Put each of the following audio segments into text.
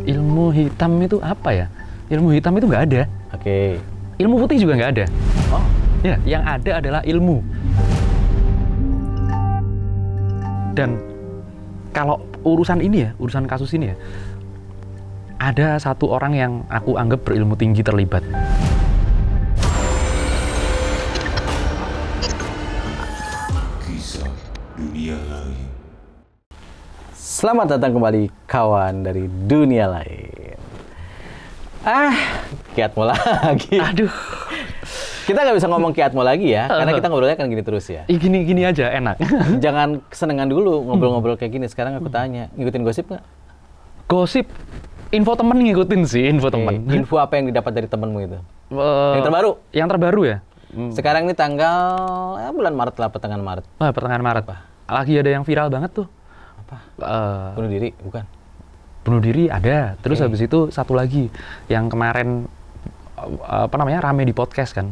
Ilmu hitam itu apa ya? Ilmu hitam itu nggak ada. Oke. Ilmu putih juga nggak ada. Oh, Ya, yang ada adalah ilmu. Dan kalau urusan ini ya, urusan kasus ini ya, ada satu orang yang aku anggap berilmu tinggi terlibat. Kisah dunia lain. selamat datang kembali kawan dari dunia lain. Kiatmo lagi. Aduh, Kita nggak bisa ngomong Kiatmo lagi ya, karena kita ngobrolnya kan gini terus ya. gini aja enak. Jangan kesenangan dulu ngobrol-ngobrol kayak gini. Sekarang aku tanya, ngikutin gosip nggak? Gosip, info temen ngikutin sih, info temen. Info apa yang didapat dari temenmu itu? Eh, Yang terbaru? Yang terbaru ya? Sekarang ini tanggal bulan Maret lah, pertengahan Maret. Wah, pertengahan Maret. Lagi ada yang viral banget tuh. Apa? Eh, Bunuh diri? Bukan. bunuh diri ada. Terus habis itu satu lagi yang kemarin rame di podcast kan.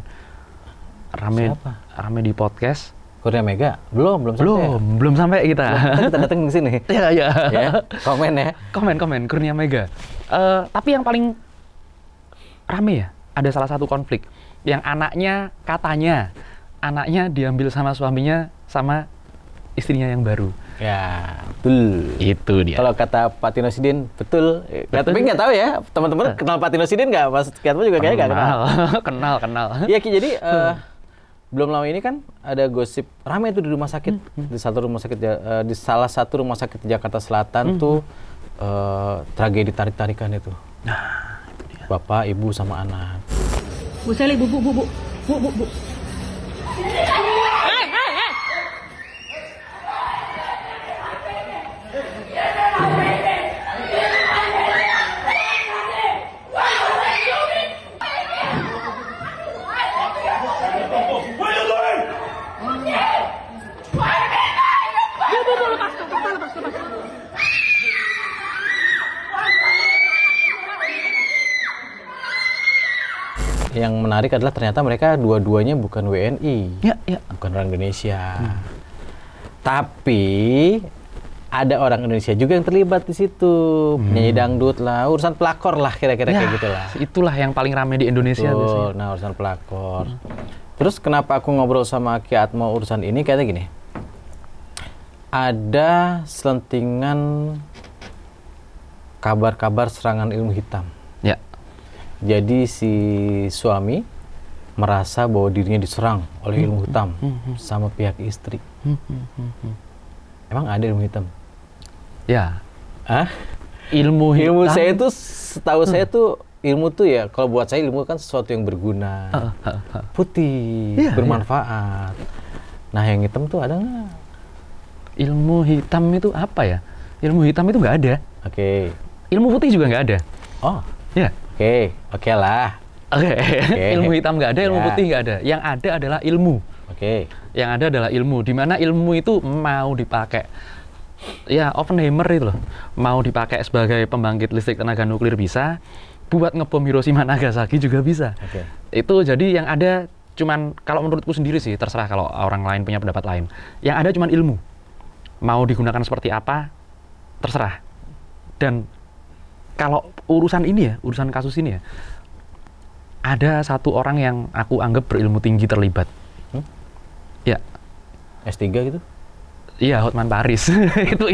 Siapa? Rame di podcast. Kurnia Mega? Belum sampai. Belum sampai kita. Ntar kita datang ke sini. Iya. Ya, komen ya. Komen Kurnia Mega. Tapi yang paling rame ya, ada salah satu konflik yang katanya anaknya diambil sama suaminya sama istrinya yang baru. Ya, betul. Itu dia. Kalau kata Pak Tino Sidin, betul. Tapi nggak tahu ya, teman-teman kenal Pak Tino Sidin nggak? Mas Kiatmo juga kayaknya nggak kenal. kenal. Iya, Ki, jadi belum lama ini kan ada gosip ramai itu di rumah sakit, di salah satu rumah sakit di Jakarta Selatan tuh tragedi tarik-tarikan itu. Nah, itu dia. Bapak, ibu sama anak. Bu Sally, bu. Yang menarik adalah ternyata mereka dua-duanya bukan WNI, Ya. bukan orang Indonesia. Tapi ada orang Indonesia juga yang terlibat di situ, penyanyi dangdut lah, urusan pelakor lah kira-kira kayak gitulah. Itulah yang paling rame di Indonesia biasanya. Nah, urusan pelakor. Terus kenapa aku ngobrol sama Kiatmo urusan ini, kayaknya gini. Ada selentingan kabar-kabar serangan ilmu hitam. Ya. Jadi si suami merasa bahwa dirinya diserang oleh ilmu hitam sama pihak istri. Emang ada ilmu hitam? Ya. Ah? Ilmu hitam. Ilmu saya itu, setahu saya tuh ilmu tuh ya, kalau buat saya ilmu kan sesuatu yang berguna, putih, Iya, bermanfaat. Nah, yang hitam tuh ada nggak? Ilmu hitam itu apa ya? Ilmu hitam itu nggak ada. Oke. Ilmu putih juga nggak ada. Oh, Ya. oke lah. Oke. Ilmu hitam nggak ada, ilmu Ya. putih nggak ada. Yang ada adalah ilmu. Oke. Yang ada adalah ilmu. Di mana ilmu itu mau dipakai. Ya, Oppenheimer itu loh. Mau dipakai sebagai pembangkit listrik tenaga nuklir bisa. Buat ngebom Hiroshima Nagasaki juga bisa. Oke. Itu jadi yang ada cuman, kalau menurutku sendiri sih, terserah kalau orang lain punya pendapat lain. Yang ada cuman ilmu. Mau digunakan seperti apa, terserah. Dan kalau urusan ini ya, urusan kasus ini ya, ada satu orang yang aku anggap berilmu tinggi terlibat. Ya, S3 gitu? iya, Hotman Paris. Itu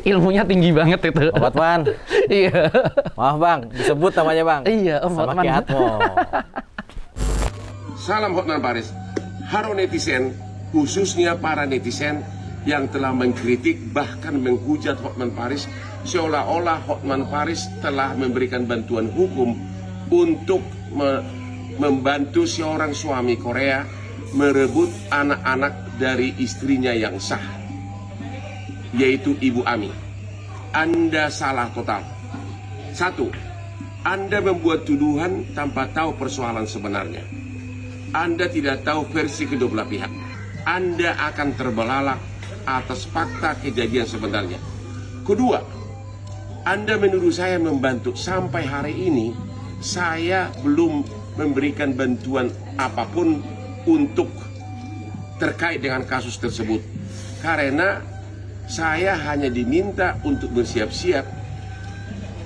ilmunya tinggi banget itu. Obat Wan. Iya. Maaf Bang, disebut namanya Bang. Iya, Om Sama Hotman. Kiatmo. Salam Hotman Paris. Haro netizen, khususnya para netizen yang telah mengkritik bahkan menghujat Hotman Paris seolah-olah Hotman Paris telah memberikan bantuan hukum untuk membantu seorang suami Korea merebut anak-anak dari istrinya yang sah, yaitu Ibu Ami. Anda salah total. Satu, Anda membuat tuduhan tanpa tahu persoalan sebenarnya. Anda tidak tahu versi kedua belah pihak. Anda akan terbelalak atas fakta kejadian sebenarnya. Kedua, Anda menuduh saya membantu. Sampai hari ini saya belum memberikan bantuan apapun untuk terkait dengan kasus tersebut, karena saya hanya diminta untuk bersiap-siap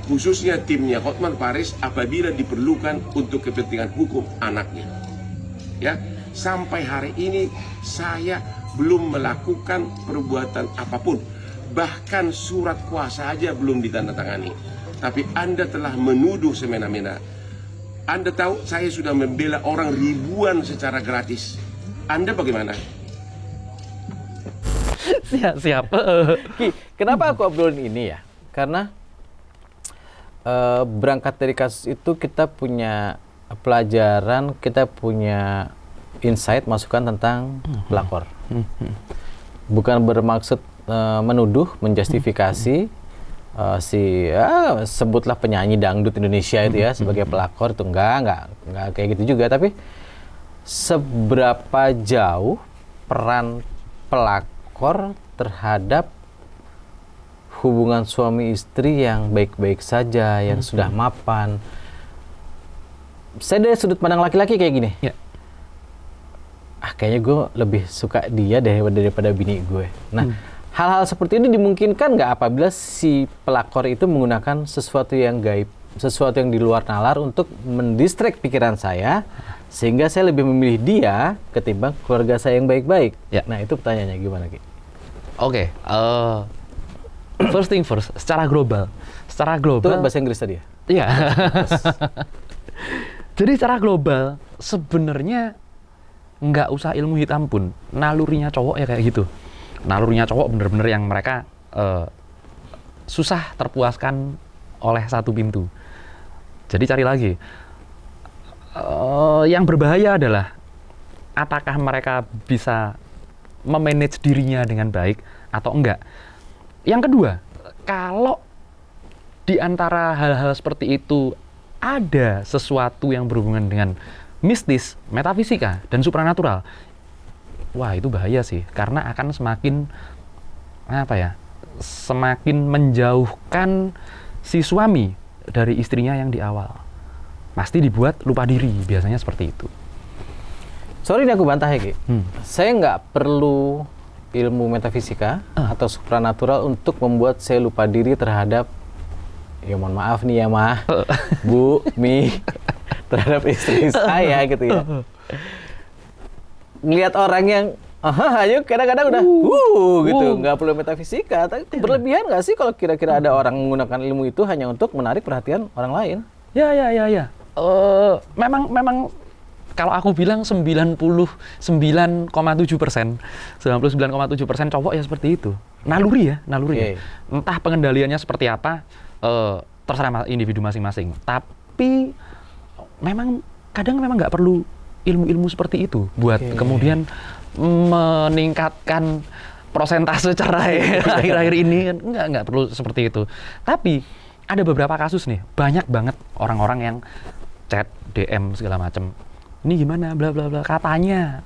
khususnya timnya Hotman Paris apabila diperlukan untuk kepentingan hukum anaknya. Ya, sampai hari ini saya belum melakukan perbuatan apapun. Bahkan surat kuasa aja belum ditandatangani. Tapi Anda telah menuduh semena-mena. Anda tahu saya sudah membela orang ribuan secara gratis. Anda bagaimana? Siap. Ki, kenapa aku obrolin ini ya? Karena berangkat dari kasus itu kita punya pelajaran, kita punya insight, masukan tentang pelakor. Bukan bermaksud menuduh, menjustifikasi sebutlah penyanyi dangdut Indonesia itu ya sebagai pelakor, itu enggak kayak gitu juga. Tapi seberapa jauh peran pelakor terhadap hubungan suami istri yang baik-baik saja, yang sudah mapan. Saya dari sudut pandang laki-laki kayak gini. Ya. Kayaknya gue lebih suka dia daripada bini gue. Nah, hal-hal seperti ini dimungkinkan nggak apabila si pelakor itu menggunakan sesuatu yang gaib, sesuatu yang di luar nalar untuk mendistract pikiran saya, sehingga saya lebih memilih dia ketimbang keluarga saya yang baik-baik. Ya. Nah, itu pertanyaannya gimana, Ki? Oke, first thing first, secara global. Itu bahasa Inggris tadi ya? Iya. Jadi secara global, sebenarnya nggak usah ilmu hitam pun, nalurinya cowok ya kayak gitu. Nalurinya cowok bener-bener yang mereka susah terpuaskan oleh satu pintu. Jadi cari lagi. Yang berbahaya adalah apakah mereka bisa memanage dirinya dengan baik atau enggak. Yang kedua, kalau di antara hal-hal seperti itu ada sesuatu yang berhubungan dengan mistis, metafisika, dan supranatural, wah itu bahaya sih, karena akan semakin semakin menjauhkan si suami dari istrinya yang di awal. Pasti dibuat lupa diri, biasanya seperti itu. Sorry ini aku bantah ya, Ki. Saya nggak perlu ilmu metafisika atau supranatural untuk membuat saya lupa diri terhadap, ya mohon maaf nih ya Mah, Bu, Mi, terhadap istri saya gitu ya. Ngelihat orang yang ayo kadang-kadang udah gitu, nggak perlu metafisika. Tapi berlebihan nggak sih kalau kira-kira ada orang menggunakan ilmu itu hanya untuk menarik perhatian orang lain? Ya. Memang kalau aku bilang 99,7%, 99,7% cowok ya seperti itu. Naluri ya. Entah pengendaliannya seperti apa, terserah individu masing-masing. Tapi memang kadang nggak perlu ilmu-ilmu seperti itu buat kemudian meningkatkan persentase cerai akhir-akhir ini. Nggak perlu seperti itu. Tapi ada beberapa kasus nih, banyak banget orang-orang yang chat, DM segala macam. Ini gimana, bla bla bla, katanya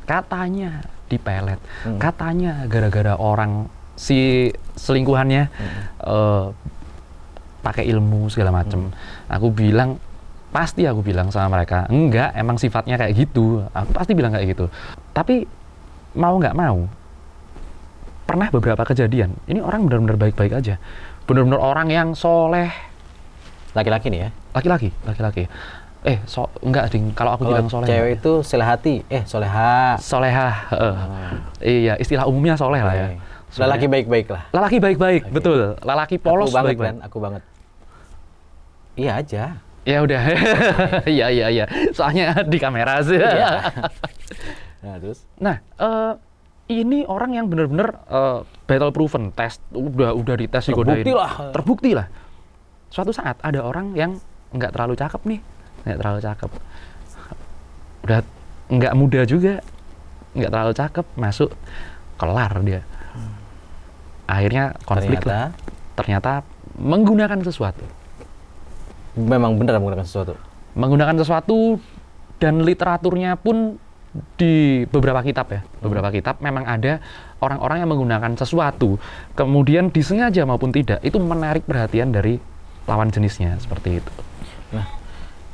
dipelet, katanya gara-gara orang si selingkuhannya pakai ilmu segala macam. Aku bilang sama mereka, enggak, emang sifatnya kayak gitu. Aku pasti bilang kayak gitu. Tapi mau nggak mau, pernah beberapa kejadian. Ini orang benar-benar baik-baik aja, benar-benar orang yang soleh. Laki-laki nih ya? Laki-laki. Enggak ding, kalau aku bilang soleh. Cewek itu selehati, soleha. Iya, istilah umumnya soleh lah ya. Lelaki baik-baik lah. Lelaki baik-baik, betul. Lelaki polos baik-baik. Aku banget. Iya aja. Ya udah. Iya. Soalnya di kamera sih. Iya. Nah, terus? Ini orang yang benar-benar battle proven, tes udah dites, digodain. Terbukti lah. Suatu saat ada orang yang nggak terlalu cakep nih. Udah nggak muda juga, nggak terlalu cakep, masuk, kelar dia. Akhirnya konflik lah. Ternyata menggunakan sesuatu. Memang benar menggunakan sesuatu? Menggunakan sesuatu, dan literaturnya pun di beberapa kitab ya. Beberapa kitab memang ada orang-orang yang menggunakan sesuatu, kemudian disengaja maupun tidak, itu menarik perhatian dari lawan jenisnya, seperti itu. Nah,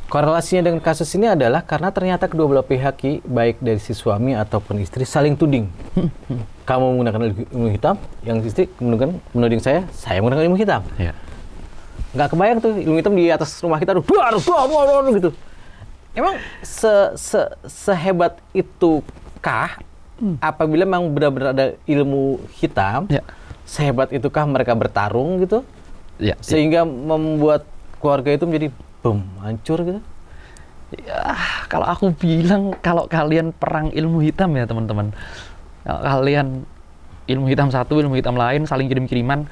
korelasinya dengan kasus ini adalah karena ternyata kedua belah pihak, baik dari si suami ataupun istri, saling tuding. Kamu menggunakan ilmu hitam, yang istri menuding saya menggunakan ilmu hitam. Ya. nggak kebayang tuh ilmu hitam di atas rumah kita, duar, gitu. Emang sehebat itu kah apabila memang benar-benar ada ilmu hitam? Ya. Sehebat itukah mereka bertarung gitu? Ya, Sehingga membuat keluarga itu menjadi hancur gitu? ya, kalau aku bilang kalau kalian perang ilmu hitam ya teman-teman, kalau kalian ilmu hitam satu, ilmu hitam lain saling kirim-kiriman,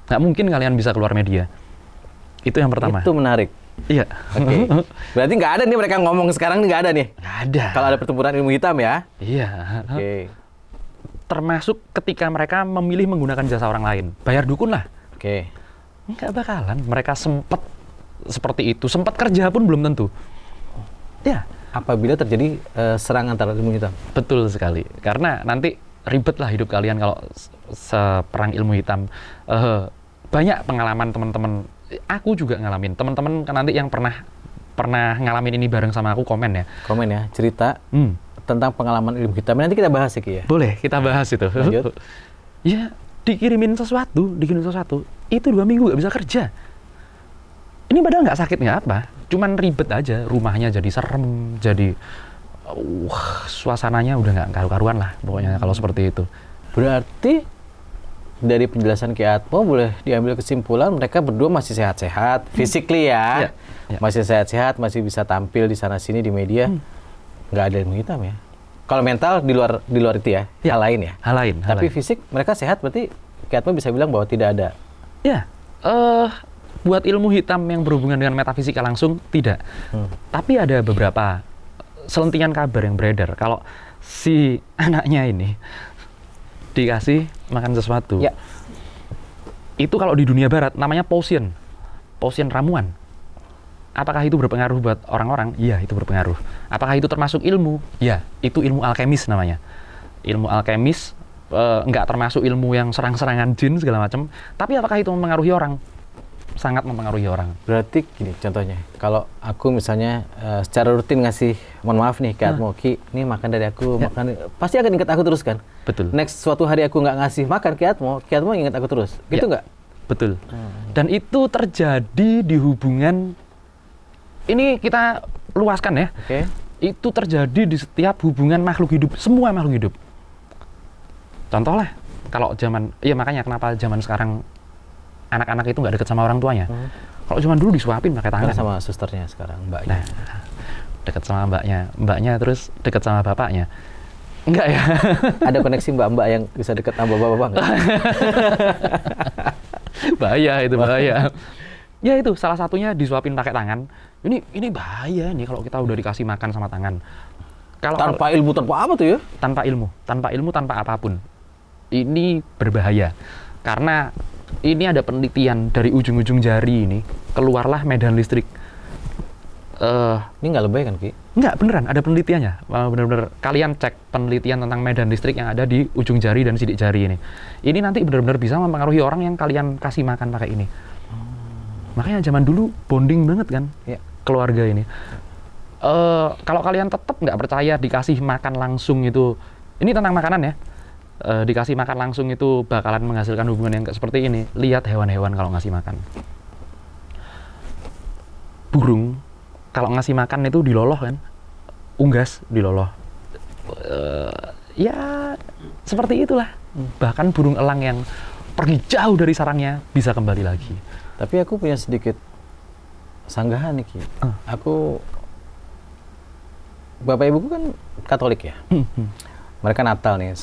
nggak mungkin kalian bisa keluar media. Itu yang pertama. Itu menarik. Iya. Oke. Berarti nggak ada nih mereka ngomong sekarang, nggak ada nih? Nggak ada. Kalau ada pertempuran ilmu hitam ya? Iya. Oke. Termasuk ketika mereka memilih menggunakan jasa orang lain. Bayar dukun lah. Oke. Nggak bakalan. Mereka sempat seperti itu. Sempat kerja pun belum tentu. Ya. Apabila terjadi serangan antara ilmu hitam? Betul sekali. Karena nanti ribet lah hidup kalian kalau seperang ilmu hitam. Banyak pengalaman teman-teman. Aku juga ngalamin. Teman-teman kan nanti yang pernah ngalamin ini bareng sama aku komen ya. Komen ya, cerita tentang pengalaman ilmu hitam. Nanti kita bahas ya, Ki ya? Boleh, kita bahas itu. Lanjut. Ya, dikirimin sesuatu. Itu 2 minggu nggak bisa kerja. Ini padahal nggak sakit, nggak apa. Cuman ribet aja. Rumahnya jadi serem, jadi suasananya udah nggak karu-karuan lah. Pokoknya kalau seperti itu. Berarti dari penjelasan Ki Atmo boleh diambil kesimpulan mereka berdua masih sehat-sehat, physically ya. Ya. Masih sehat-sehat, masih bisa tampil di sana-sini di media. Nggak ada ilmu hitam ya. Kalau mental di luar itu ya, Ya. hal lain ya. Hal lain. Tapi fisik mereka sehat, berarti Ki Atmo bisa bilang bahwa tidak ada. Ya, buat ilmu hitam yang berhubungan dengan metafisika langsung tidak. Tapi ada beberapa selentingan kabar yang beredar kalau si anaknya ini dikasih makan sesuatu. Ya. Itu kalau di dunia barat namanya potion ramuan. Apakah itu berpengaruh buat orang-orang? Iya, itu berpengaruh. Apakah itu termasuk ilmu? Ya, itu ilmu alkemis namanya. Ilmu alkemis nggak termasuk ilmu yang serang-serangan jin segala macam. Tapi apakah itu mempengaruhi orang? Sangat mempengaruhi orang. Berarti gini contohnya, kalau aku misalnya secara rutin ngasih, mohon maaf nih Ki Atmo, Ki, ini makan dari aku, makan, pasti akan ingat aku terus kan? Betul. Next suatu hari aku nggak ngasih makan Ki Atmo ingat aku terus, gitu nggak? Betul. Dan itu terjadi di hubungan, ini kita luaskan ya. Oke. Itu terjadi di setiap hubungan makhluk hidup, semua makhluk hidup. Contoh lah, kalau zaman, iya makanya kenapa zaman sekarang anak-anak itu nggak deket sama orang tuanya. Kalau zaman dulu disuapin pakai tangan. Sama susternya sekarang, mbaknya. Nah, deket sama mbaknya terus deket sama bapaknya. Enggak ya? Ada koneksi mbak-mbak yang bisa deket sama bapak-bapak nggak? Bahaya itu, bahaya. Ya itu salah satunya disuapin pakai tangan. Ini bahaya nih kalau kita udah dikasih makan sama tangan. Tanpa ilmu, tanpa apa tuh ya? Tanpa ilmu, tanpa apapun. Ini berbahaya. Karena ini ada penelitian dari ujung-ujung jari ini, keluarlah medan listrik. Ini nggak lebay kan, Ki? Nggak, beneran ada penelitiannya. Bener-bener kalian cek penelitian tentang medan listrik yang ada di ujung jari dan sidik jari ini. Ini nanti benar-benar bisa mempengaruhi orang yang kalian kasih makan pakai ini. Makanya zaman dulu bonding banget kan, Ya. keluarga ini. Kalau kalian tetap nggak percaya dikasih makan langsung itu, ini tentang makanan ya. Dikasih makan langsung itu bakalan menghasilkan hubungan yang seperti ini. Lihat hewan-hewan kalau ngasih makan. Burung kalau ngasih makan itu diloloh kan, unggas diloloh. Ya seperti itulah. Bahkan burung elang yang pergi jauh dari sarangnya bisa kembali lagi. Tapi aku punya sedikit sanggahan nih, Ki. Aku, bapak ibuku kan Katolik ya. Mereka Natal nih,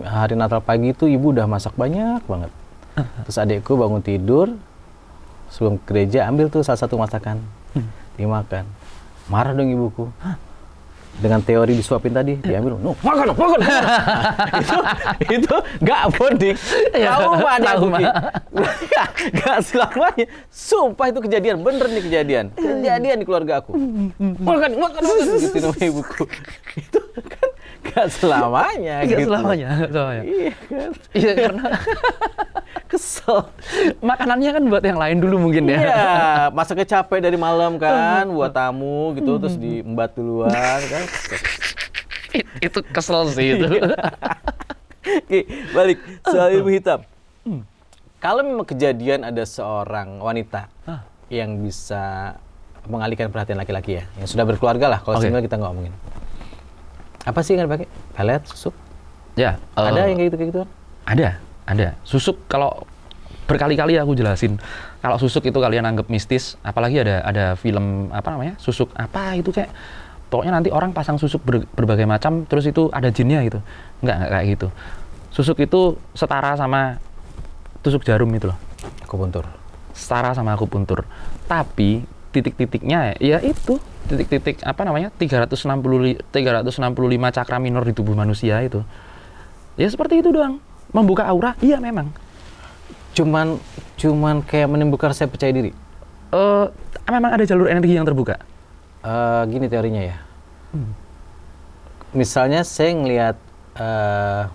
hari Natal pagi itu ibu udah masak banyak banget. Terus adikku bangun tidur, sebelum ke gereja ambil tuh salah satu masakan, dimakan. Marah dong ibuku. Dengan teori disuapin tadi, diambil, no, makan. itu nggak bonding. Tahu mah adikku, Ki. Nggak selamanya. Sumpah itu kejadian, bener nih kejadian. Kejadian di keluarga aku. Makan. Gitu nama ibuku. Itu kan nggak selamanya. Nggak gitu. selamanya. Iya kan. Iya, karena Kesel. makanannya kan buat yang lain dulu mungkin ya. Iya, masaknya capek dari malam kan, buat tamu gitu, terus diembat duluan kan. Itu kesel sih itu. Oke, balik soal ilmu hitam. kalau memang kejadian ada seorang wanita yang bisa mengalihkan perhatian laki-laki ya, yang sudah berkeluarga lah, kalau single kita nggak ngomongin. Apa sih yang dipakai? Pelet, susuk? Ya. Ada yang kayak gitu? Ada. Susuk kalau berkali-kali aku jelasin. Kalau susuk itu kalian anggap mistis, apalagi ada film apa namanya? Susuk apa itu kayak pokoknya nanti orang pasang susuk berbagai macam terus itu ada jinnya gitu. Enggak kayak gitu. Susuk itu setara sama tusuk jarum itu loh. Akupuntur. Setara sama akupuntur. Tapi titik-titiknya ya itu titik-titik apa namanya 365 cakra minor di tubuh manusia itu ya seperti itu doang. Membuka aura iya memang cuman kayak menimbulkan rasa percaya diri. Memang ada jalur energi yang terbuka. Gini teorinya ya, misalnya saya ngelihat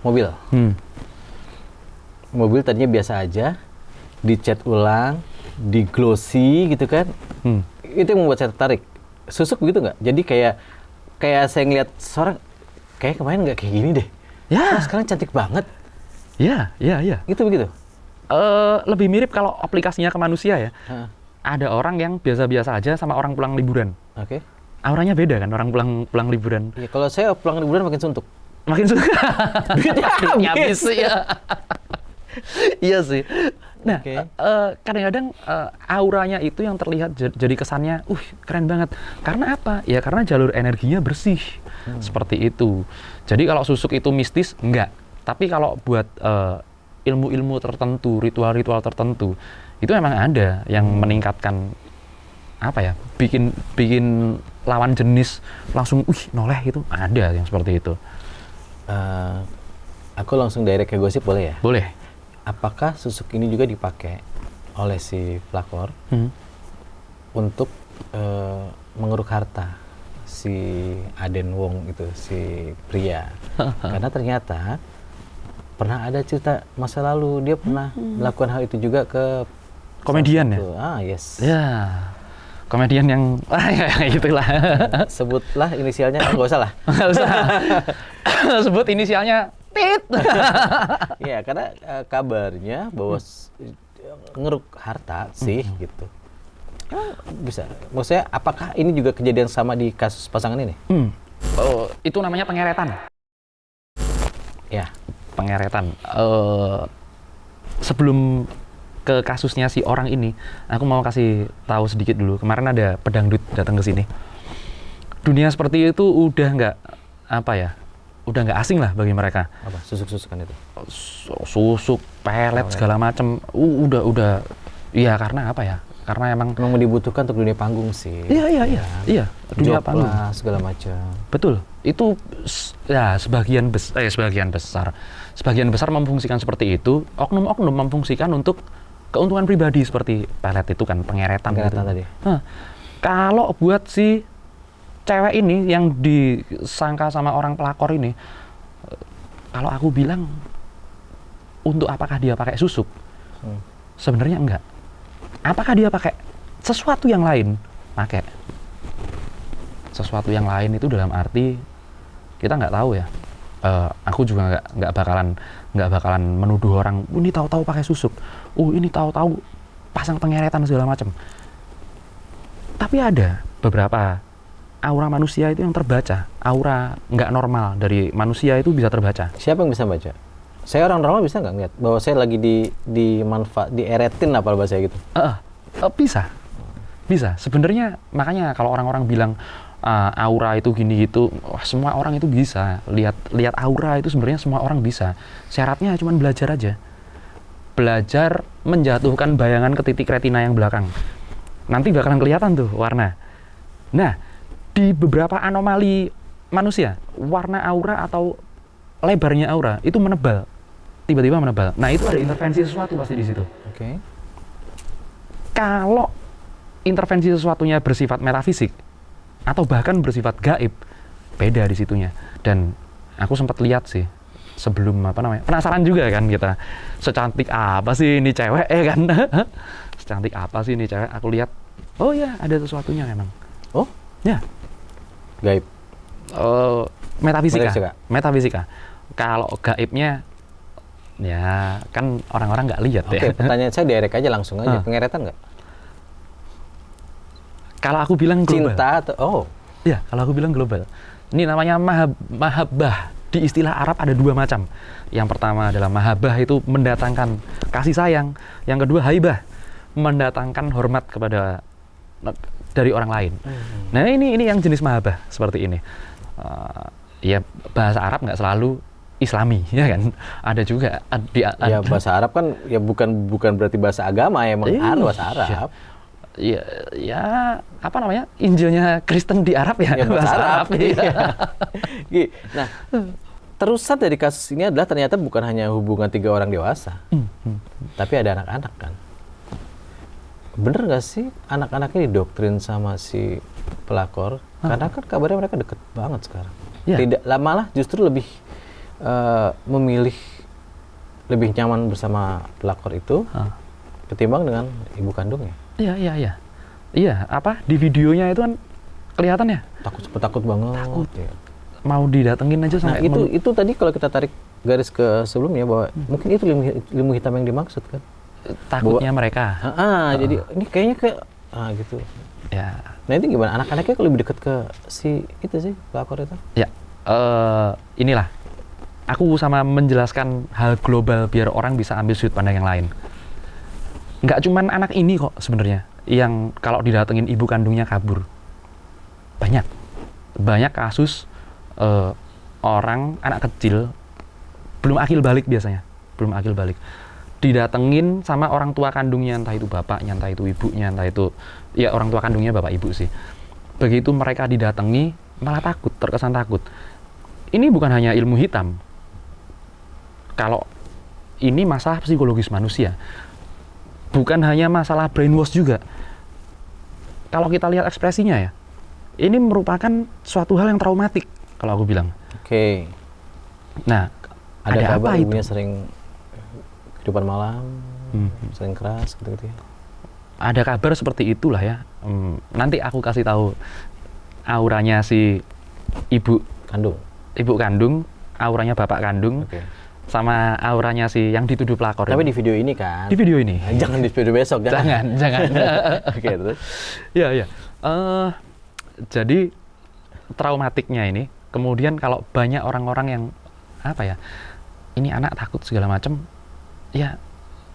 mobil tadinya biasa aja, dicat ulang, diglossy gitu kan. Itu yang membuat saya tertarik. Susuk begitu nggak? Jadi kayak saya ngeliat seorang kayak kemarin nggak kayak gini deh. Ya. Sekarang cantik banget. Ya. Gitu begitu. Lebih mirip kalau aplikasinya ke manusia ya. Ada orang yang biasa-biasa aja sama orang pulang liburan. Oke. Auranya beda kan orang pulang liburan. Ya, kalau saya pulang liburan makin suntuk. Makin suntuk. Duitnya habis ya. Iya sih. Nah, kadang-kadang auranya itu yang terlihat jadi kesannya, keren banget. Karena apa? Ya karena jalur energinya bersih. Seperti itu. Jadi kalau susuk itu mistis, enggak. Tapi kalau buat ilmu-ilmu tertentu, ritual-ritual tertentu, itu memang ada yang meningkatkan apa ya? Bikin lawan jenis langsung noleh itu ada yang seperti itu. Aku langsung direct ke gosip boleh ya? Boleh. Apakah susuk ini juga dipakai oleh si pelakor untuk mengeruk harta si Aden Wong itu, si pria? Karena ternyata pernah ada cerita masa lalu dia pernah melakukan hal itu juga ke komedian ya? Yes. Ya, komedian yang ya itulah. Sebutlah inisialnya, nggak usah lah. Nggak usah. Sebut inisialnya. Ya, karena kabarnya bahwa ngeruk harta sih gitu. Bisa. Maksudnya apakah ini juga kejadian sama di kasus pasangan ini? Itu namanya pengeretan. Ya, pengeretan. Sebelum ke kasusnya si orang ini, aku mau kasih tahu sedikit dulu. Kemarin ada pedangdut datang ke sini. Dunia seperti itu udah udah nggak asing lah bagi mereka. Apa? Susuk-susukan itu? Susuk, pelet, segala macam. Udah. Iya, karena apa ya? Karena emang dibutuhkan untuk dunia panggung sih. Iya. Dunia panggung. Segala macam. Betul. Itu ya sebagian besar memfungsikan seperti itu. Oknum-oknum memfungsikan untuk keuntungan pribadi seperti pelet itu kan, pengeretan gitu. Tadi. Kalau buat si cewek ini yang disangka sama orang pelakor ini, kalau aku bilang untuk apakah dia pakai susuk? Sebenarnya enggak. Apakah dia pakai sesuatu yang lain? Pakai sesuatu yang lain itu dalam arti kita nggak tahu ya. Aku juga nggak bakalan menuduh orang ini tahu-tahu pakai susuk. Ini tahu-tahu pasang pengeretan segala macam. Tapi ada beberapa aura manusia itu yang terbaca, aura nggak normal dari manusia itu bisa terbaca. Siapa yang bisa baca? Saya orang normal bisa nggak ngeliat bahwa saya lagi dieretin apa bahasa gitu? Bisa. Sebenarnya makanya kalau orang-orang bilang aura itu gini gitu, semua orang itu bisa lihat aura itu sebenarnya semua orang bisa. Syaratnya cuma belajar aja, belajar menjatuhkan bayangan ke titik retina yang belakang. Nanti bakalan kelihatan tuh warna. Nah, di beberapa anomali manusia, warna aura atau lebarnya aura itu menebal, tiba-tiba menebal. Nah, itu ada intervensi sesuatu pasti di situ. Oke. Kalau intervensi sesuatunya bersifat metafisik atau bahkan bersifat gaib, beda di situnya. Dan aku sempat lihat sih sebelum penasaran juga kan kita, secantik apa sih ini cewek kan? Secantik apa sih ini cewek? Aku lihat, oh ya ada sesuatunya memang. Oh ya. Gaib. Metafisika. Kalau gaibnya Ya, kan orang-orang nggak lihat ya. Oke, pertanyaan saya direct aja langsung aja. Pengeretan nggak? Kalau aku bilang global. Cinta atau Ya, kalau aku bilang global. Ini namanya mahabbah. Di istilah Arab ada 2 macam. Yang pertama adalah mahabbah, itu mendatangkan kasih sayang. Yang kedua haibah, mendatangkan hormat kepada dari orang lain. Nah, ini yang jenis mahabbah seperti ini. Ya, bahasa Arab nggak selalu Islami, ya kan? Ada juga ya bahasa Arab kan ya bukan berarti bahasa agama, ya emang bahasa Arab. Ya, apa namanya? Injilnya Kristen di Arab ya, bahasa Arab. Nah, terusan dari kasus ini adalah ternyata bukan hanya hubungan 3 orang dewasa, tapi ada anak-anak kan. Bener nggak sih anak-anaknya didoktrin sama si pelakor? Karena kan kabarnya mereka deket banget sekarang. Tidak, malah justru lebih memilih lebih nyaman bersama pelakor itu ketimbang dengan ibu kandungnya. Iya, apa di videonya itu kan kelihatan ya? Takut banget. Takut. Ya. Mau didatengin aja sampai. Nah, itu tadi kalau kita tarik garis ke sebelumnya bahwa mungkin itu ilmu hitam yang dimaksud kan. Takutnya bahwa, mereka. Jadi ini kayaknya gitu. Ya. Nah, itu gimana? Anak-anaknya kalau lebih dekat ke si itu sih pelakor itu? Ya. Inilah. Aku sama menjelaskan hal global biar orang bisa ambil sudut pandang yang lain. Nggak cuman anak ini kok sebenarnya yang kalau didatengin ibu kandungnya kabur. Banyak kasus orang, anak kecil belum akil balik biasanya. Didatengin sama orang tua kandungnya, entah itu bapaknya, entah itu ibunya, entah itu ya orang tua kandungnya bapak ibu sih. Begitu mereka didatangi malah takut, terkesan takut. Ini bukan hanya ilmu hitam. Kalau ini masalah psikologis manusia. Bukan hanya masalah brainwash juga. Kalau kita lihat ekspresinya ya, ini merupakan suatu hal yang traumatik kalau aku bilang. Oke. Nah, ada kabar apa ibunya itu? Sering kehidupan malam, sering keras gitu ya. Ada kabar seperti itulah ya. Nanti aku kasih tahu auranya si ibu kandung, auranya bapak kandung. Sama auranya si yang dituduh pelakor. Tapi di video ini kan? Di video ini. Jangan di video besok. Jangan. Oke, terus? Iya. Jadi traumatiknya ini, kemudian kalau banyak orang-orang yang ini anak takut segala macam, ya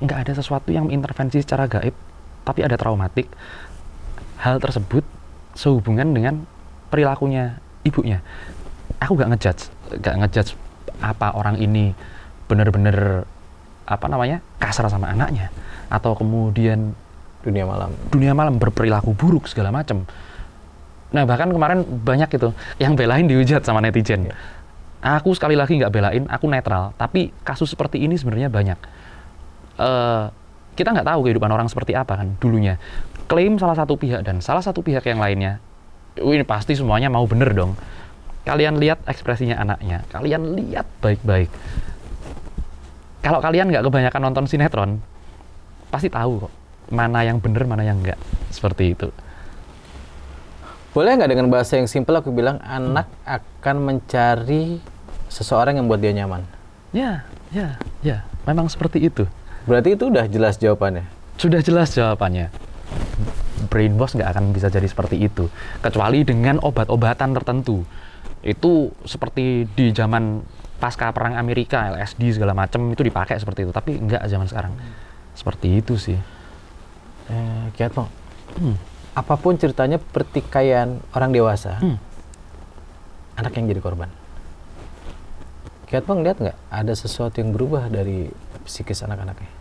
nggak ada sesuatu yang intervensi secara gaib, tapi ada traumatik. Hal tersebut sehubungan dengan perilakunya ibunya. Aku nggak ngejudge apa orang ini benar-benar kasar sama anaknya atau kemudian dunia malam berperilaku buruk segala macam. Nah, bahkan kemarin banyak itu yang belain dihujat sama netizen. Aku sekali lagi nggak belain, aku netral. Tapi kasus seperti ini sebenarnya banyak. Kita nggak tahu kehidupan orang seperti apa kan dulunya. Klaim salah satu pihak dan salah satu pihak yang lainnya, ini pasti semuanya mau bener dong. Kalian lihat ekspresinya anaknya, kalian lihat baik-baik. Kalau kalian nggak kebanyakan nonton sinetron, pasti tahu kok mana yang bener, mana yang enggak. Seperti itu. Boleh nggak dengan bahasa yang simpel aku bilang anak akan mencari seseorang yang buat dia nyaman? Ya. Memang seperti itu. Berarti itu udah jelas jawabannya? Sudah jelas jawabannya. Brainwash nggak akan bisa jadi seperti itu. Kecuali dengan obat-obatan tertentu. Itu seperti di zaman pasca perang Amerika, LSD segala macam itu dipakai seperti itu. Tapi nggak zaman sekarang. Seperti itu sih. Kiatmo. Apapun ceritanya pertikaian orang dewasa, anak yang jadi korban. Kiatmo ngeliat nggak ada sesuatu yang berubah dari psikis anak-anaknya?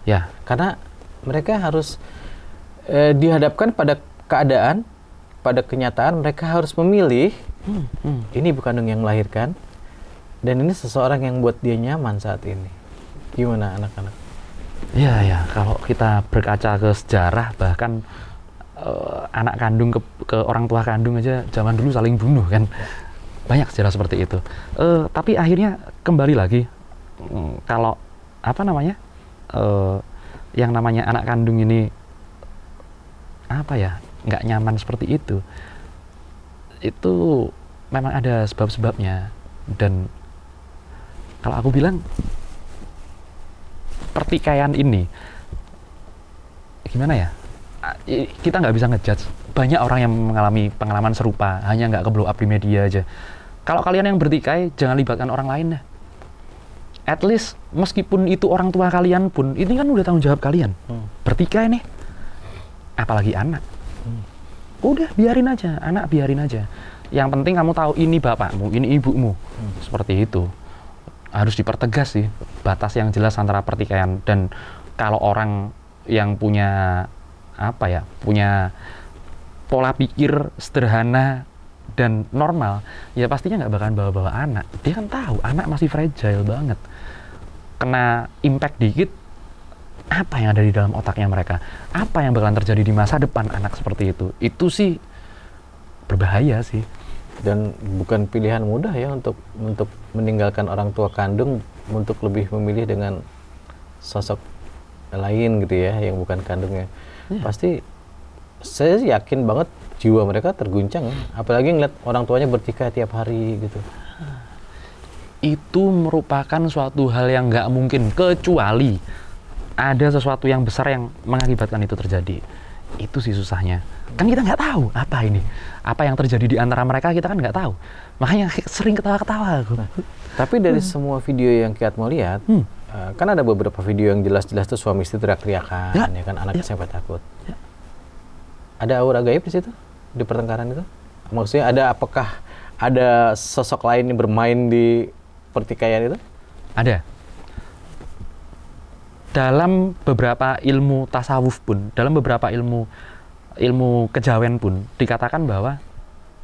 Ya. Karena mereka harus dihadapkan pada keadaan, pada kenyataan mereka harus memilih. Ini ibu kandung yang melahirkan, dan ini seseorang yang buat dia nyaman saat ini. Gimana anak-anak? Ya. Kalau kita berkaca ke sejarah, bahkan anak kandung ke orang tua kandung aja zaman dulu saling bunuh kan. Banyak sejarah seperti itu. Tapi akhirnya kembali lagi, kalau yang namanya anak kandung ini nggak nyaman seperti itu memang ada sebab-sebabnya. Dan kalau aku bilang pertikaian ini, gimana ya? Kita nggak bisa ngejudge. Banyak orang yang mengalami pengalaman serupa, hanya nggak ke-blow up di media aja. Kalau kalian yang bertikai, jangan libatkan orang lain deh. At least, meskipun itu orang tua kalian pun, ini kan udah tanggung jawab kalian. Bertikai nih. Apalagi anak. Udah, biarin aja. Anak biarin aja. Yang penting kamu tahu ini bapakmu, ini ibumu. Seperti itu. Harus dipertegas sih, batas yang jelas antara pertikaian. Dan kalau orang yang punya punya pola pikir sederhana dan normal, ya pastinya nggak bakalan bawa-bawa anak. Dia kan tahu anak masih fragile banget, kena impact dikit, apa yang ada di dalam otaknya mereka, apa yang bakalan terjadi di masa depan anak seperti itu sih berbahaya sih. Dan bukan pilihan mudah ya untuk meninggalkan orang tua kandung untuk lebih memilih dengan sosok lain gitu ya, yang bukan kandungnya. Pasti saya yakin banget jiwa mereka terguncang ya. Apalagi ngeliat orang tuanya bertikai tiap hari gitu. Itu merupakan suatu hal yang nggak mungkin, kecuali ada sesuatu yang besar yang mengakibatkan itu terjadi. Itu sih susahnya. Kan kita nggak tahu apa yang terjadi di antara mereka, kita kan nggak tahu. Makanya sering ketawa-ketawa aku. Tapi dari semua video yang Ki Atmo lihat, kan ada beberapa video yang jelas-jelas tuh suami istri teriak-teriakan, ya kan, anaknya sampai takut. Ya. Ada aura gaib di situ, di pertengkaran itu? Maksudnya apakah ada sosok lain yang bermain di pertikaian itu? Ada. Dalam beberapa ilmu tasawuf pun, dalam beberapa ilmu kejawen pun dikatakan bahwa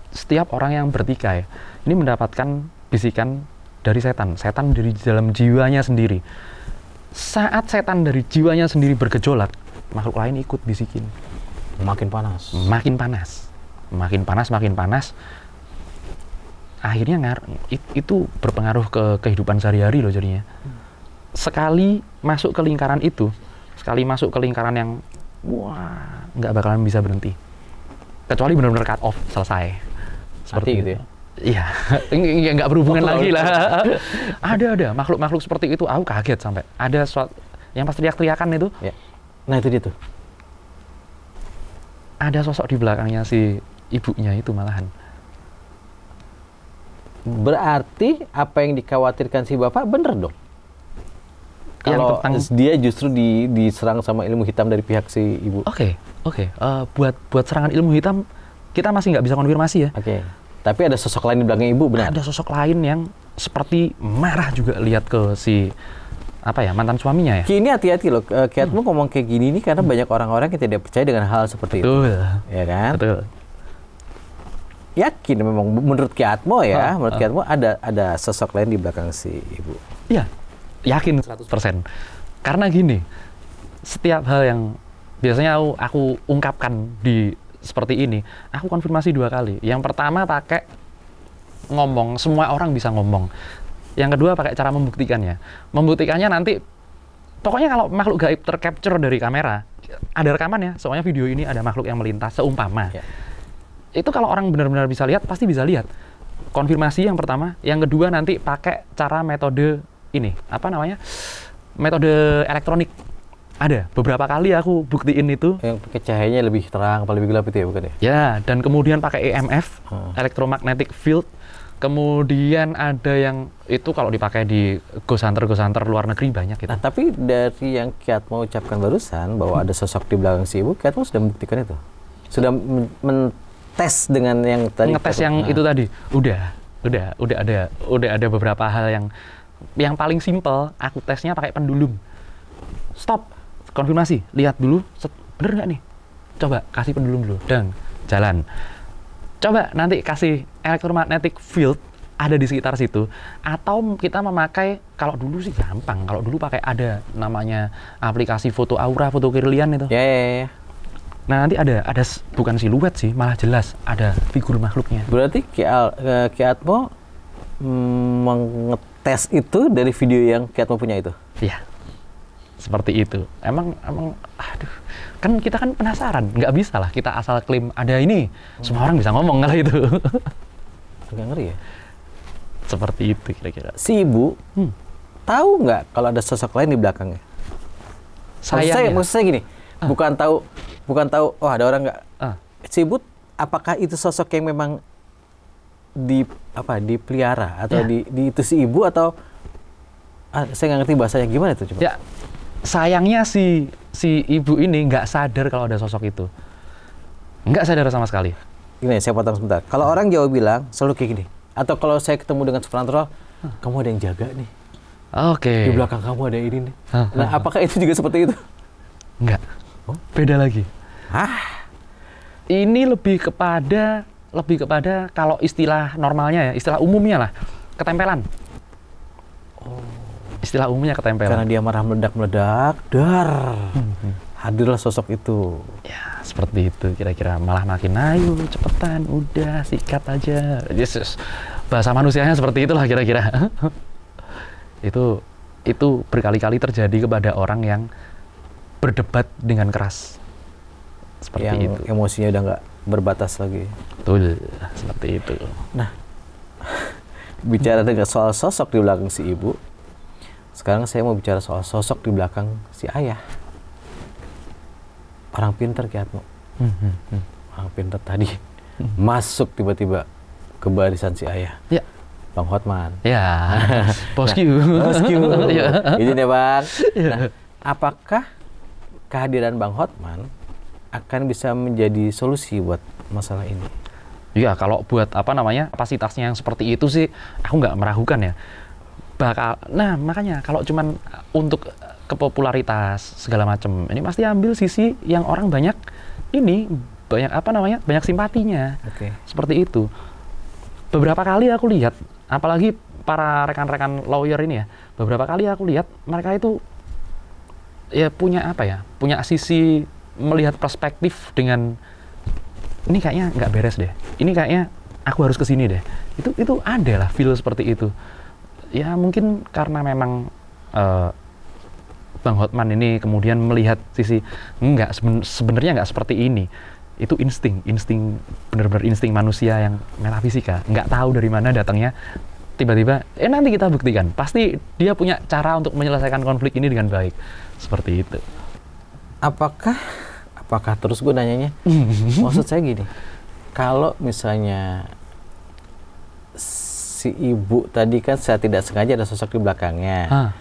setiap orang yang bertikai ini mendapatkan bisikan dari setan dari dalam jiwanya sendiri. Saat setan dari jiwanya sendiri bergejolak, makhluk lain ikut bisikin. Makin panas. Makin panas. Akhirnya itu berpengaruh ke kehidupan sehari-hari loh jadinya. Sekali masuk ke lingkaran itu, yang nggak bakalan bisa berhenti. Kecuali benar-benar cut off, selesai. Seperti gitu ya? Iya, nggak berhubungan lagi lah. Ada makhluk-makhluk seperti itu. Aku kaget sampai ada suatu yang pas teriak-teriakan itu. Ya. Nah itu dia tuh. Ada sosok di belakangnya si ibunya itu malahan. Berarti apa yang dikhawatirkan si bapak bener dong? Kalau dia justru diserang sama ilmu hitam dari pihak si ibu. Oke. Buat serangan ilmu hitam kita masih nggak bisa konfirmasi ya. Oke. Tapi ada sosok lain di belakang ibu, benar? Ada sosok lain yang seperti marah juga lihat ke si mantan suaminya ya. Ki, ini hati-hati loh. Ki Atmo ngomong kayak gini nih karena banyak orang-orang yang tidak percaya dengan hal seperti itu. Ya kan? Betul. Yakin memang menurut Ki Atmo ya, menurut Ki Atmo ada sosok lain di belakang si ibu. Iya. Yakin 100%. Karena gini, setiap hal yang biasanya aku ungkapkan di seperti ini, aku konfirmasi 2 kali. Yang pertama pakai ngomong, semua orang bisa ngomong. Yang kedua pakai cara membuktikannya. Membuktikannya nanti, pokoknya kalau makhluk gaib tercapture dari kamera, ada rekaman ya, soalnya video ini ada makhluk yang melintas, seumpama. Ya. Itu kalau orang benar-benar bisa lihat, pasti bisa lihat. Konfirmasi yang pertama. Yang kedua nanti pakai cara metode ini, metode elektronik. Ada beberapa kali aku buktiin itu. Yang pakai cahayanya lebih terang, apa lebih gelap itu ya, bukan ya? Ya, dan kemudian pakai EMF, electromagnetic field. Kemudian ada yang itu kalau dipakai di ghost hunter luar negeri banyak gitu. Nah, tapi dari yang Ki Atmo ucapkan barusan bahwa ada sosok di belakang si ibu, Ki Atmo sudah membuktikan itu? Sudah tes dengan yang tadi? Ngetes yang itu tadi. Udah ada beberapa hal yang paling simpel, aku tesnya pakai pendulum. Stop. Konfirmasi, lihat dulu, bener nggak nih? Coba kasih pendulum dulu, dan jalan. Coba nanti kasih electromagnetic field ada di sekitar situ, atau kita memakai, kalau dulu sih gampang, kalau dulu pakai ada namanya aplikasi foto aura, foto kirlian itu. Ya. Nah nanti ada bukan siluet sih, malah jelas ada figur makhluknya. Berarti Ki Atmo mengetes itu dari video yang Ki Atmo punya itu? Iya. Seperti itu. Emang aduh, kan kita kan penasaran, nggak bisa lah kita asal klaim ada ini, semua orang bisa ngomong kalau itu. Agak ngeri ya? Seperti itu kira-kira. Si ibu tahu nggak kalau ada sosok lain di belakangnya? Maksud saya gini, bukan tahu oh ada orang nggak si ibu, apakah itu sosok yang memang dipelihara atau itu si ibu atau saya nggak ngerti bahasanya gimana itu coba. Ya, sayangnya si ibu ini nggak sadar kalau ada sosok itu. Nggak sadar sama sekali. Gini, saya potong sebentar. Kalau orang Jawa bilang selalu kayak gini. Atau kalau saya ketemu dengan supernatural, kamu ada yang jaga nih. Oke. Di belakang kamu ada ini nih. Nah, apakah itu juga seperti itu? Enggak. Beda lagi. Ini lebih kepada kalau istilah normalnya ya, istilah umumnya lah, ketempelan. Istilah umumnya ketempelan. Karena dia marah meledak-meledak, hadirlah sosok itu. Ya, seperti itu kira-kira. Malah makin, ayo cepetan, udah sikat aja. Yesus. Bahasa manusianya seperti itulah kira-kira. Itu berkali-kali terjadi kepada orang yang berdebat dengan keras. Seperti yang itu. Emosinya udah nggak berbatas lagi. Betul, seperti itu. Nah, bicara dengan soal sosok di belakang si ibu, sekarang saya mau bicara soal sosok di belakang si ayah. Orang pintar Kiatmo. Orang pintar tadi masuk tiba-tiba ke barisan si ayah. Ya. Bang Hotman. Ya. Bosku. Ini deh Bang. Nah, apakah kehadiran Bang Hotman akan bisa menjadi solusi buat masalah ini? Ya, kalau buat kapasitasnya yang seperti itu sih, aku nggak meragukan ya. Nah, makanya kalau cuman untuk kepopularitas segala macam, ini pasti ambil sisi yang orang banyak simpatinya. Oke. Seperti itu. Beberapa kali aku lihat, apalagi para rekan-rekan lawyer ini ya, beberapa kali aku lihat mereka itu ya punya sisi melihat perspektif dengan ini kayaknya nggak beres deh, ini kayaknya aku harus kesini deh. Itu ada lah feel seperti itu. Ya mungkin karena memang Bang Hotman ini kemudian melihat sisi sebenarnya nggak seperti ini. Itu insting benar-benar insting manusia yang metafisika, nggak tahu dari mana datangnya, tiba-tiba nanti kita buktikan, pasti dia punya cara untuk menyelesaikan konflik ini dengan baik, seperti itu. Apakah terus gue nanyanya, maksud saya gini, kalau misalnya si ibu tadi kan saya tidak sengaja ada sosok di belakangnya,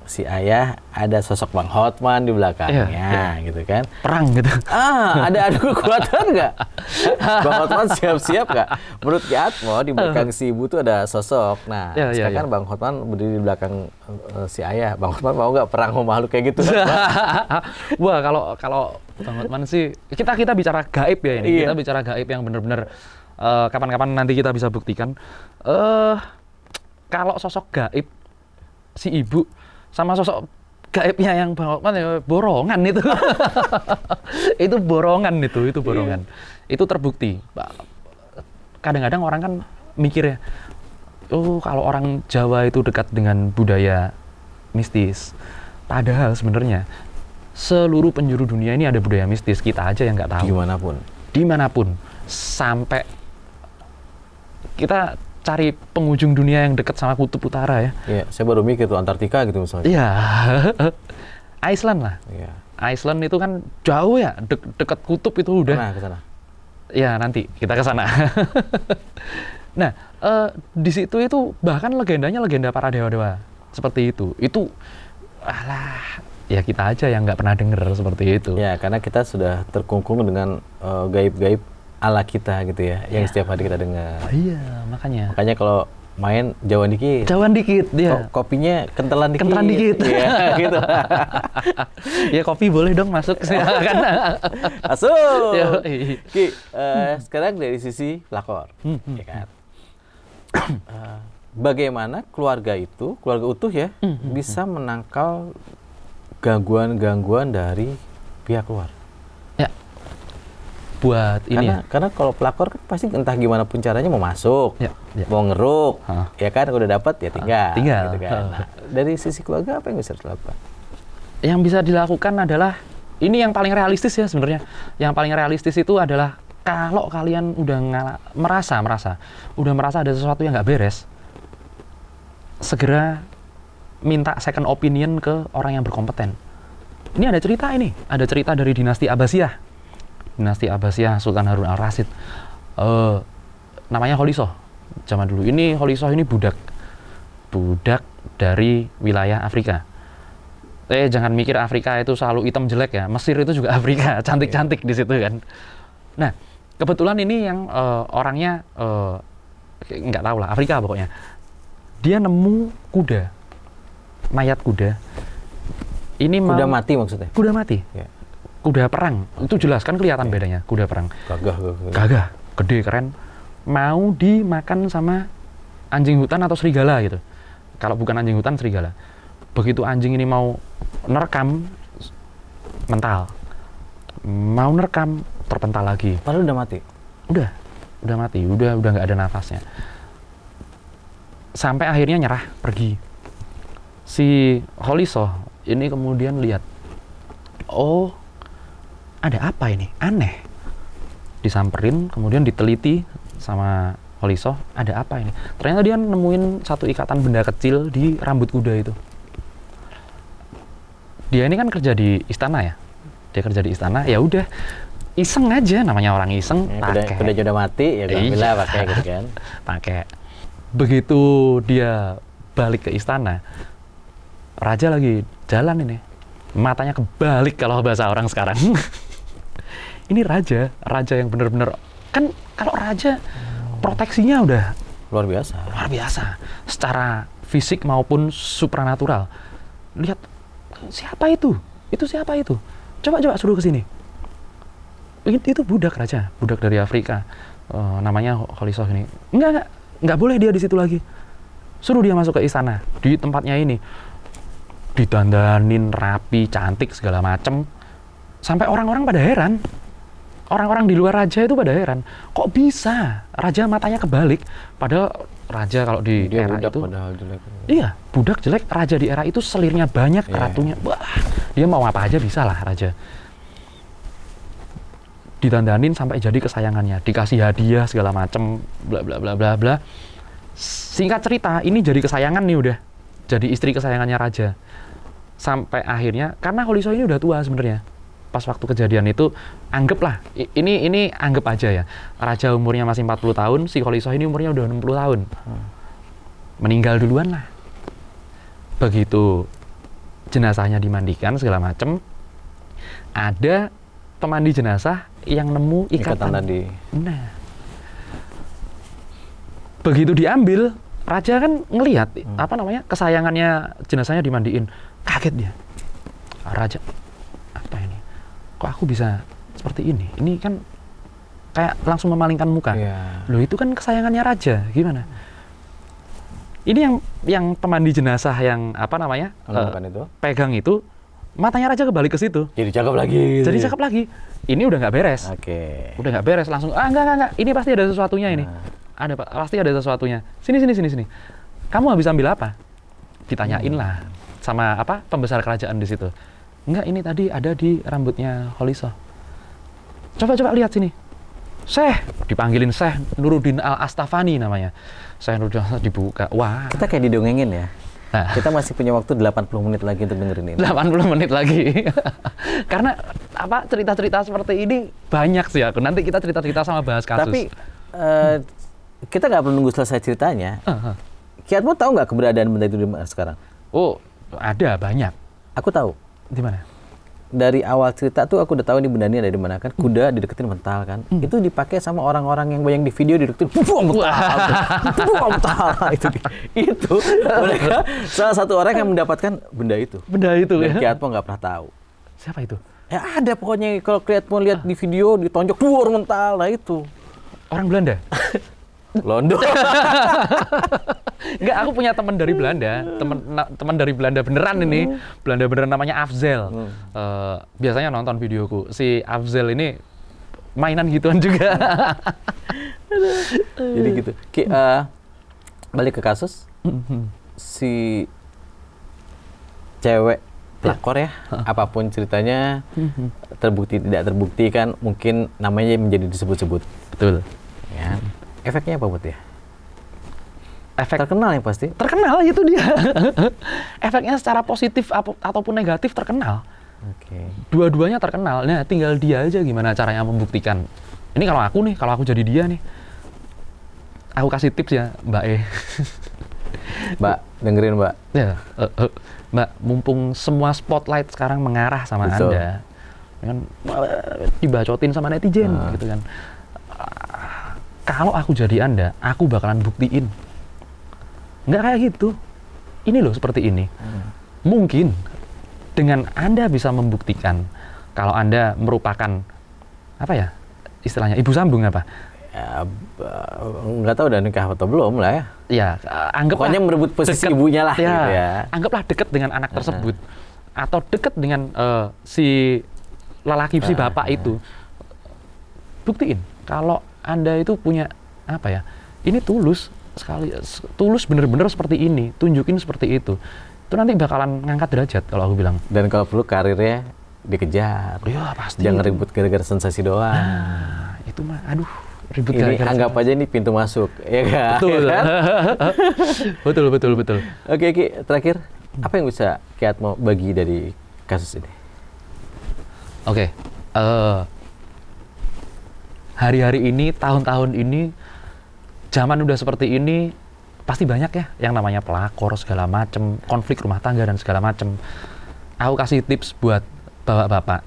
si ayah ada sosok Bang Hotman di belakangnya, gitu kan? Perang gitu. Ada kekuatan nggak? Bang Hotman siap-siap nggak? Menurut Kiatmo di belakang si ibu tuh ada sosok. Nah, sekarang Bang Hotman berdiri di belakang si ayah. Bang Hotman mau nggak perang sama makhluk kayak gitu? Wah, kalau Bang Hotman sih, kita bicara gaib ya ini. Kita bicara gaib yang benar-benar kapan-kapan nanti kita bisa buktikan. Kalau sosok gaib si ibu sama sosok gaibnya yang Bang Hotman ya borongan itu. Itu borongan. Itu terbukti. Kadang-kadang orang kan mikir ya, kalau orang Jawa itu dekat dengan budaya mistis. Padahal sebenarnya seluruh penjuru dunia ini ada budaya mistis, kita aja yang nggak tahu. Dimanapun. Sampai kita cari penghujung dunia yang dekat sama kutub utara ya. Iya, saya baru mikir tuh Antartika gitu misalnya. Iya. Iceland lah. Iya. Iceland itu kan jauh ya, dekat kutub itu udah. Nah, ke sana. Ya, nanti kita ke sana. Nah, di situ itu bahkan legendanya legenda para dewa-dewa. Seperti itu. Itu ya kita aja yang nggak pernah dengar seperti itu. Ya, karena kita sudah terkungkung dengan gaib-gaib ala kita gitu ya, yang setiap hari kita dengar. Iya, makanya kalau main jauhan dikit. Ya. Kopinya kentelan dikit. Iya, gitu. Ya kopi boleh dong masuk silakan. Masuk. Ki, sekarang dari sisi pelakor, ya kan. Bagaimana keluarga utuh ya, bisa menangkal gangguan-gangguan dari pihak luar? Buat karena kalau pelakor kan pasti entah gimana pun caranya mau masuk, mau ngeruk, ya kan udah dapat ya tinggal. Gitu kan. Nah, dari sisi keluarga apa yang bisa dilakukan? Yang bisa dilakukan adalah ini yang paling realistis ya sebenarnya. Yang paling realistis itu adalah kalau kalian udah merasa ada sesuatu yang nggak beres, segera minta second opinion ke orang yang berkompeten. Ini ada cerita dari dinasti Abbasiyah. Dinasti Abbasiyah Sultan Harun al-Rasyid. Namanya Kholisoh. Zaman dulu ini Kholisoh ini budak dari wilayah Afrika. Jangan mikir Afrika itu selalu hitam jelek ya. Mesir itu juga Afrika, cantik-cantik di situ kan. Nah, kebetulan ini yang orangnya nggak tahu lah, Afrika pokoknya. Dia nemu kuda, mayat kuda. Ini kuda mati maksudnya? Kuda mati. Ya. Kuda perang. Itu jelas kan kelihatan bedanya, kuda perang. Gagah, gede, keren. Mau dimakan sama anjing hutan atau serigala gitu. Kalau bukan anjing hutan, serigala. Begitu anjing ini mau nerekam, mental. Mau nerekam, terpental lagi. Padahal udah mati? Udah mati, udah nggak ada nafasnya. Sampai akhirnya nyerah, pergi. Si Kholisoh ini kemudian lihat, oh ada apa ini? Aneh. Disamperin, kemudian diteliti sama Kholisoh, ada apa ini? Ternyata dia nemuin satu ikatan benda kecil di rambut kuda itu. Dia ini kan kerja di istana ya. Dia kerja di istana, ya udah iseng aja, namanya orang iseng, pakai. Kuda udah mati, ya alhamdulillah pakai gitu kan. Pakai. Begitu dia balik ke istana, raja lagi jalan ini, matanya kebalik kalau bahasa orang sekarang. Ini raja yang benar-benar, kan kalau raja proteksinya udah luar biasa secara fisik maupun supranatural. Lihat, siapa itu siapa itu, coba suruh ke sini. Itu budak raja, budak dari Afrika, namanya Kholisoh ini. Nggak boleh dia di situ lagi, suruh dia masuk ke istana, di tempatnya ini. Didandanin rapi, cantik, segala macem. Sampai orang-orang pada heran. Orang-orang di luar raja itu pada heran. Kok bisa raja matanya kebalik? Padahal raja kalau di dia era budak itu... padahal jelek. Iya, budak jelek. Raja di era itu selirnya banyak, ratunya. Wah, dia mau apa aja bisa lah raja. Didandanin sampai jadi kesayangannya. Dikasih hadiah, segala macem. Bla bla bla bla bla. Singkat cerita, ini jadi kesayangan nih udah. Jadi istri kesayangannya raja. Sampai akhirnya, karena Kholisoh ini udah tua sebenarnya. Pas waktu kejadian itu, anggaplah, ini anggap aja ya. Raja umurnya masih 40 tahun, si Kholisoh ini umurnya udah 60 tahun. Meninggal duluan lah. Begitu jenazahnya dimandikan segala macem, ada pemandi jenazah yang nemu ikatan tadi. Nah, begitu diambil, raja kan ngelihat kesayangannya jenazahnya dimandiin, kaget dia. Raja, apa ini? Kok aku bisa seperti ini? Ini kan kayak langsung memalingkan muka. Loh, itu kan kesayangannya raja, gimana? Ini yang pemandi jenazah yang itu? Pegang itu, matanya raja kebalik ke situ. Jadi cakep lagi. Ini udah nggak beres. Udah nggak beres, langsung enggak. Ini pasti ada sesuatunya ini. Pasti ada sesuatunya. Sini. Kamu habis ambil apa? Ditanyain lah sama pembesar kerajaan di situ. Enggak, ini tadi ada di rambutnya Kholisoh. Coba lihat sini. Syekh, dipanggilin Syekh Nuruddin Al-Astafani namanya. Syekh Nuruddin dibuka. Wah. Kita kayak didongengin ya. Nah. Kita masih punya waktu 80 menit lagi untuk dengerin ini. 80 menit lagi. Karena cerita-cerita seperti ini banyak sih aku. Nanti kita cerita-cerita sama bahas kasus. Tapi kita nggak perlu nunggu selesai ceritanya. Kiatmu tahu nggak keberadaan benda itu di mana sekarang? Oh, ada banyak. Aku tahu. Di mana? Dari awal cerita tuh aku udah tahu ini benda ini ada di mana kan. Kuda dideketin mental kan. Itu dipakai sama orang-orang yang banyak di video dideketin mental. Itu mereka salah satu orang yang mendapatkan benda itu. Dan Kiatmu nggak pernah tahu. Siapa itu? Ya ada pokoknya, kalau Kiatmu lihat di video ditonjok mental, nah itu. Orang Belanda? Londo. Enggak, aku punya teman dari Belanda, teman dari Belanda beneran ini, Belanda beneran namanya Afzel. Biasanya nonton videoku. Si Afzel ini mainan gituan juga. Jadi gitu. Balik ke kasus. Si cewek pelakor ya, apapun ceritanya, terbukti tidak terbukti kan, mungkin namanya menjadi disebut-sebut. Betul. Ya. Efeknya apa buat dia? Efek terkenal yang pasti. Terkenal, itu dia. Efeknya secara positif ataupun negatif terkenal. Dua-duanya terkenal. Nah, tinggal dia aja gimana caranya membuktikan. Ini kalau aku jadi dia nih. Aku kasih tips ya, Mbak E. Mbak, dengerin Mbak. Ya, Mbak, mumpung semua spotlight sekarang mengarah sama Betul. Anda, kan dibacotin sama netizen gitu kan. Kalau aku jadi Anda, aku bakalan buktiin. Nggak kayak gitu. Ini loh seperti ini. Mungkin dengan Anda bisa membuktikan kalau Anda merupakan apa ya istilahnya ibu sambung apa? Ya, nggak tahu udah nikah atau belum lah ya. Ya, anggaplah pokoknya merebut posisi ibunya lah ya, gitu ya. Anggaplah dekat dengan anak tersebut atau dekat dengan si lelaki si bapak itu. Buktiin kalau Anda itu punya apa ya? Ini tulus sekali, tulus bener-bener seperti ini, tunjukin seperti itu. Itu nanti bakalan ngangkat derajat kalau aku bilang. Dan kalau perlu karirnya dikejar. Ya pasti. Jangan ribut gara-gara sensasi doang. Nah, itu mah aduh ribut ini gara-gara anggap aja ini pintu masuk, ya kan? Betul. Ya kan? betul. Oke, Ki, terakhir apa yang bisa Ki Atmo bagi dari kasus ini? Oke. Hari-hari ini, tahun-tahun ini, zaman udah seperti ini, pasti banyak ya yang namanya pelakor segala macem, konflik rumah tangga dan segala macem. Aku kasih tips buat bapak-bapak.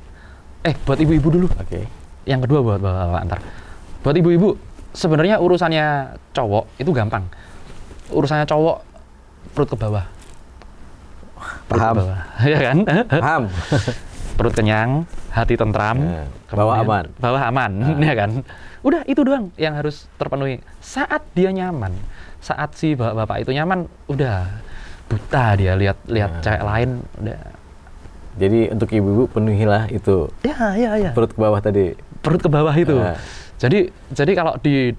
Buat ibu-ibu dulu. Oke. Yang kedua buat bapak-bapak ntar. Buat ibu-ibu, sebenarnya urusannya cowok itu gampang. Urusannya cowok perut ke bawah. Perut Paham. ke bawah. Ya kan? Paham. Perut kenyang, hati tentram, bawah aman. Bawah aman, ya kan? Udah itu doang yang harus terpenuhi. Saat dia nyaman, saat si bapak itu nyaman, udah buta dia lihat cewek lain, udah. Jadi untuk ibu-ibu penuhilah itu. Ya. Perut ke bawah tadi. Perut ke bawah itu. Jadi kalau di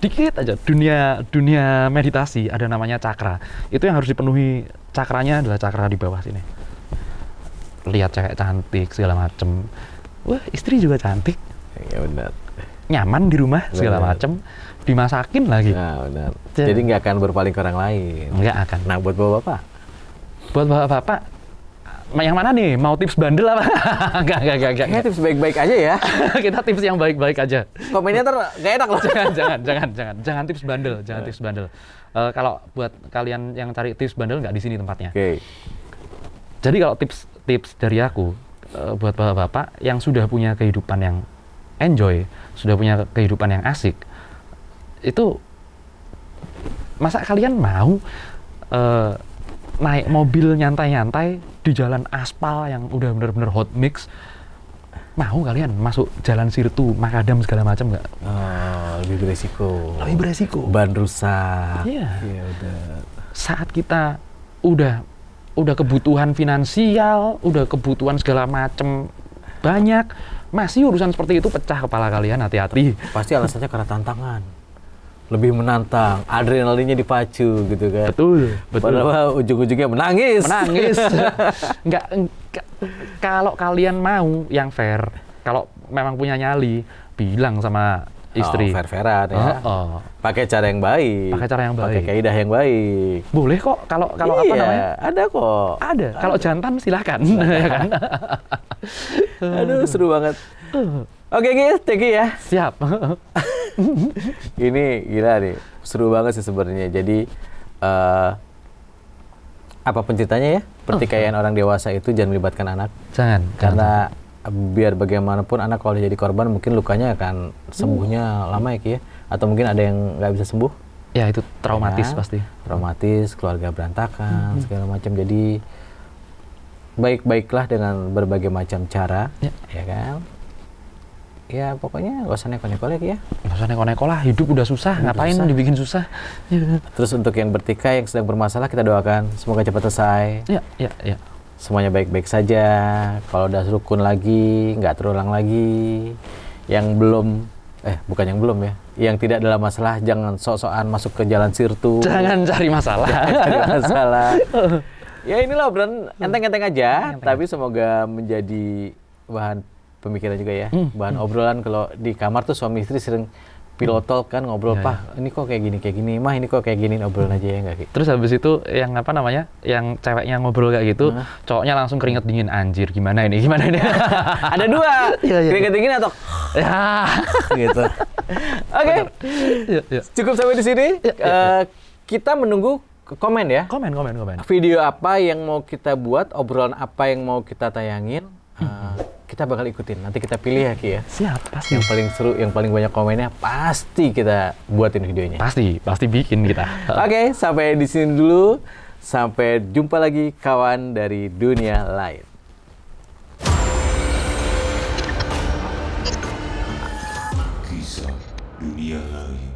dikit aja dunia meditasi ada namanya cakra. Itu yang harus dipenuhi, cakranya adalah cakra di bawah sini. Lihat cewek cantik segala macem. Wah, istri juga cantik. Ya benar. Nyaman di rumah segala macem. Dimasakin lagi. Nah, benar. Jadi nggak akan berpaling ke orang lain. Nggak akan. Nah, buat bapak-bapak. Buat bapak-bapak, yang mana nih? Mau tips bandel apa? Enggak. Kayaknya tips baik-baik aja ya. Kita tips yang baik-baik aja. Komennya nggak enak loh. Jangan tips bandel, tips bandel. Kalau buat kalian yang cari tips bandel nggak di sini tempatnya. Oke. Jadi kalau tips dari aku buat bapak-bapak yang sudah punya kehidupan yang enjoy, sudah punya kehidupan yang asik, itu masa kalian mau naik mobil nyantai-nyantai di jalan aspal yang udah bener-bener hot mix? Mau kalian masuk jalan Sirtu, Makadam segala macam nggak? Lebih beresiko. Ban rusak. Iya. Ya udah. Saat kita udah kebutuhan finansial, udah kebutuhan segala macam banyak, masih urusan seperti itu pecah kepala kalian, hati-hati. Pasti alasannya karena tantangan. Lebih menantang, adrenalinnya dipacu gitu kan. Betul. Padahal ujung-ujungnya menangis. Nggak, kalau kalian mau yang fair, kalau memang punya nyali, bilang sama istri. Fair-fairan ya. Pakai cara yang baik. Pakai kaidah yang baik. Boleh kok kalau iya, apa namanya? Ada kok. Ada. Kalau jantan silakan, ya kan? Aduh, seru banget. Oke, guys, thank you ya. Siap. Ini gila nih, seru banget sih sebenarnya. Jadi apapun ceritanya ya, pertikaian orang dewasa itu jangan melibatkan anak. Karena biar bagaimanapun anak kalau jadi korban mungkin lukanya akan sembuhnya lama ya Ki ya. Atau mungkin ada yang nggak bisa sembuh. Ya itu traumatis ya, pasti. Traumatis, keluarga berantakan, segala macam. Jadi baik-baiklah dengan berbagai macam cara, ya kan? Ya pokoknya nggak usah neko-neko lagi ya. Nggak usah neko-neko lah, hidup udah susah, ngapain dibikin susah. Terus untuk yang bertikai, yang sedang bermasalah, kita doakan semoga cepat selesai. Iya. Semuanya baik-baik saja. Kalau udah rukun lagi, nggak terulang lagi. Yang belum, bukan yang belum ya. Yang tidak dalam masalah, jangan sok-sokan masuk ke jalan Sirtu. Jangan cari masalah. Ya inilah obrolan enteng-enteng aja, tapi semoga menjadi bahan pemikiran juga ya. Bahan obrolan kalau di kamar tuh suami istri sering pilot talk kan, ngobrol, Iya, Pak, ini kok kayak gini, Mah ini kok kayak gini, obrolin aja ya nggak gitu. Terus habis itu yang apa namanya, yang ceweknya ngobrol kayak gitu, cowoknya langsung keringet dingin, anjir gimana ini? Ada dua, Iya, iya. keringet dingin atau Ya. gitu. Oke, Iya, iya. cukup sampai di sini. Kita menunggu komen ya. Komen. Video apa yang mau kita buat, obrolan apa yang mau kita tayangin, kita bakal ikutin. Nanti kita pilih ya Ki ya. Siap, pasti. Yang paling seru, yang paling banyak komennya pasti kita buatin videonya. Pasti bikin kita. Oke, sampai di sini dulu. Sampai jumpa lagi kawan dari dunia lain. Kisah dunia lain.